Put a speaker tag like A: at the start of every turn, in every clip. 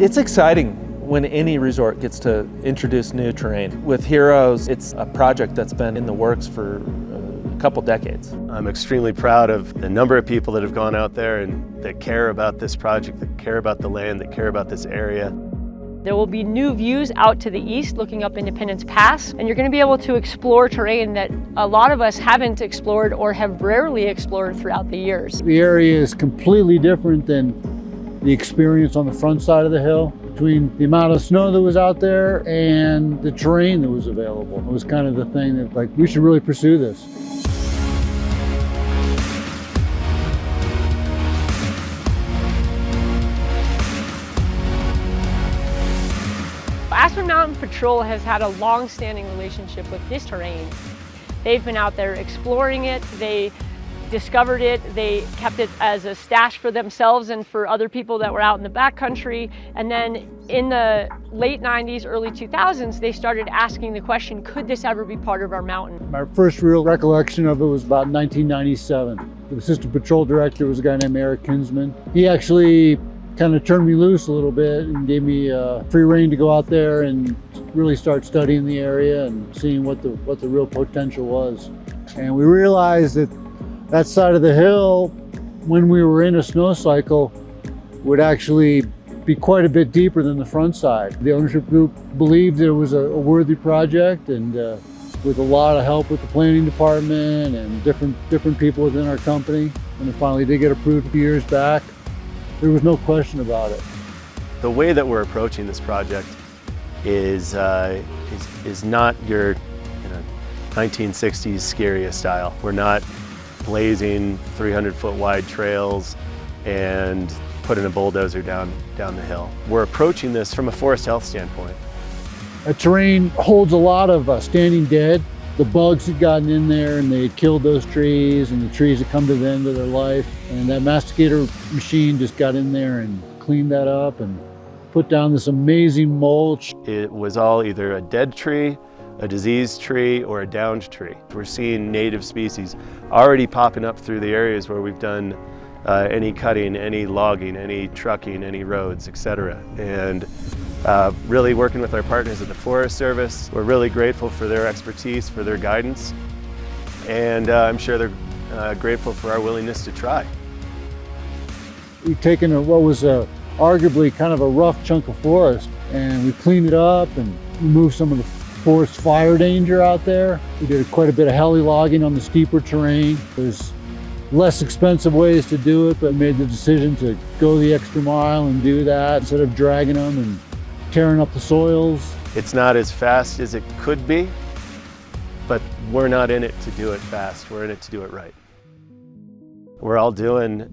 A: It's exciting when any resort gets to introduce new terrain. With Heroes, it's a project that's been in the works for a couple decades.
B: I'm extremely proud of the number of people that have gone out there and that care about this project, that care about the land, that care about this area.
C: There will be new views out to the east looking up Independence Pass, and you're going to be able to explore terrain that a lot of us haven't explored or have rarely explored throughout the years.
D: The area is completely different than the experience on the front side of the hill. Between the amount of snow that was out there and the terrain that was available, it was kind of the thing that, like, we should really pursue this.
C: Aspen Mountain Patrol has had a long-standing relationship with this terrain. They've been out there exploring it, they discovered it, they kept it as a stash for themselves and for other people that were out in the backcountry. And then in the late 90s, early 2000s, they started asking the question, could this ever be part of our mountain?
D: My first real recollection of it was about 1997. The assistant patrol director was a guy named Eric Kinsman. He actually kind of turned me loose a little bit and gave me free rein to go out there and really start studying the area and seeing what the real potential was. And we realized that side of the hill, when we were in a snow cycle, would actually be quite a bit deeper than the front side. The ownership group believed it was a worthy project, and with a lot of help with the planning department and different people within our company, when it finally did get approved a few years back, there was no question about it.
B: The way that we're approaching this project is not your 1960s skier style. We're not blazing 300-foot wide trails and putting a bulldozer down the hill. We're approaching this from a forest health standpoint.
D: The terrain holds a lot of standing dead. The bugs had gotten in there and they had killed those trees, and the trees had come to the end of their life. And that masticator machine just got in there and cleaned that up and put down this amazing mulch.
B: It was all either a dead tree, a diseased tree, or a downed tree. We're seeing native species already popping up through the areas where we've done any cutting, any logging, any trucking, any roads, etc. And really working with our partners at the Forest Service. We're really grateful for their expertise, for their guidance, and I'm sure they're grateful for our willingness to try.
D: We've taken what was arguably kind of a rough chunk of forest, and we cleaned it up and removed some of the forest fire danger out there. We did quite a bit of heli logging on the steeper terrain. There's less expensive ways to do it, but made the decision to go the extra mile and do that instead of dragging them and tearing up the soils.
B: It's not as fast as it could be, but we're not in it to do it fast. We're in it to do it right. We're all doing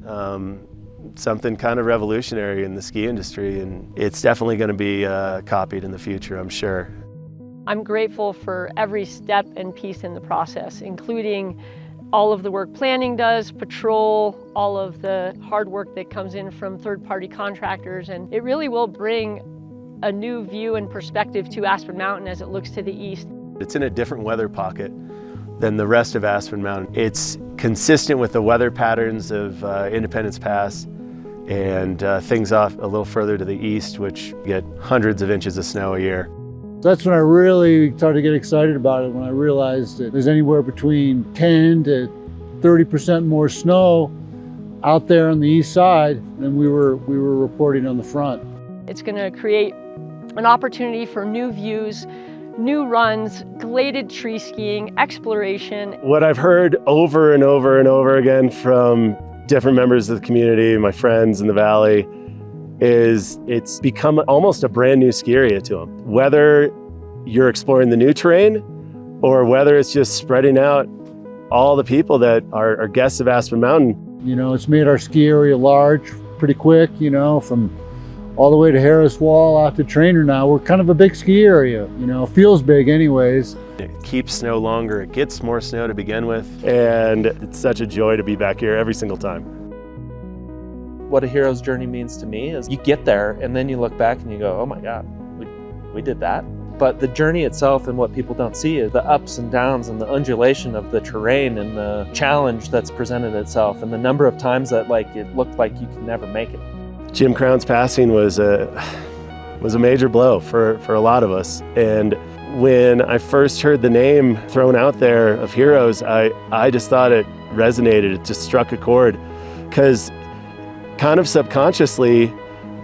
B: something kind of revolutionary in the ski industry, and it's definitely going to be copied in the future, I'm sure.
C: I'm grateful for every step and piece in the process, including all of the work planning does, patrol, all of the hard work that comes in from third-party contractors, and it really will bring a new view and perspective to Aspen Mountain as it looks to the east.
B: It's in a different weather pocket than the rest of Aspen Mountain. It's consistent with the weather patterns of Independence Pass and things off a little further to the east, which get hundreds of inches of snow a year.
D: That's when I really started to get excited about it, when I realized that there's anywhere between 10 to 30% more snow out there on the east side than we were reporting on the front.
C: It's going to create an opportunity for new views, new runs, gladed tree skiing, exploration.
B: What I've heard over and over and over again from different members of the community, my friends in the valley, is it's become almost a brand new ski area to them. Whether you're exploring the new terrain or whether it's just spreading out all the people that are guests of Aspen Mountain.
D: You know, it's made our ski area large pretty quick, you know, from all the way to Harris Wall out to Trainer now. We're kind of a big ski area, you know, feels big anyways.
B: It keeps snow longer, it gets more snow to begin with, and it's such a joy to be back here every single time.
A: What a hero's journey means to me is you get there and then you look back and you go, oh my God, we did that. But the journey itself and what people don't see is the ups and downs and the undulation of the terrain and the challenge that's presented itself and the number of times that it looked like you could never make it.
B: Jim Crown's passing was was a major blow for a lot of us. And when I first heard the name thrown out there of heroes, I just thought it resonated. It just struck a chord, because kind of subconsciously,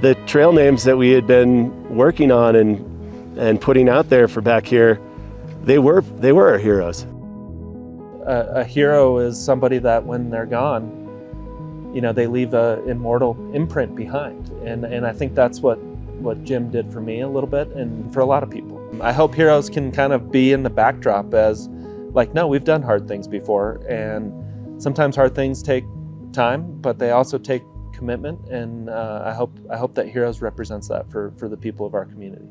B: the trail names that we had been working on and putting out there for back here, they were our heroes.
A: A hero is somebody that when they're gone, you know, they leave an immortal imprint behind. And I think that's what Jim did for me a little bit, and for a lot of people. I hope heroes can kind of be in the backdrop as like, no, we've done hard things before, and sometimes hard things take time, but they also take commitment, and I hope that heroes represents that for the people of our community.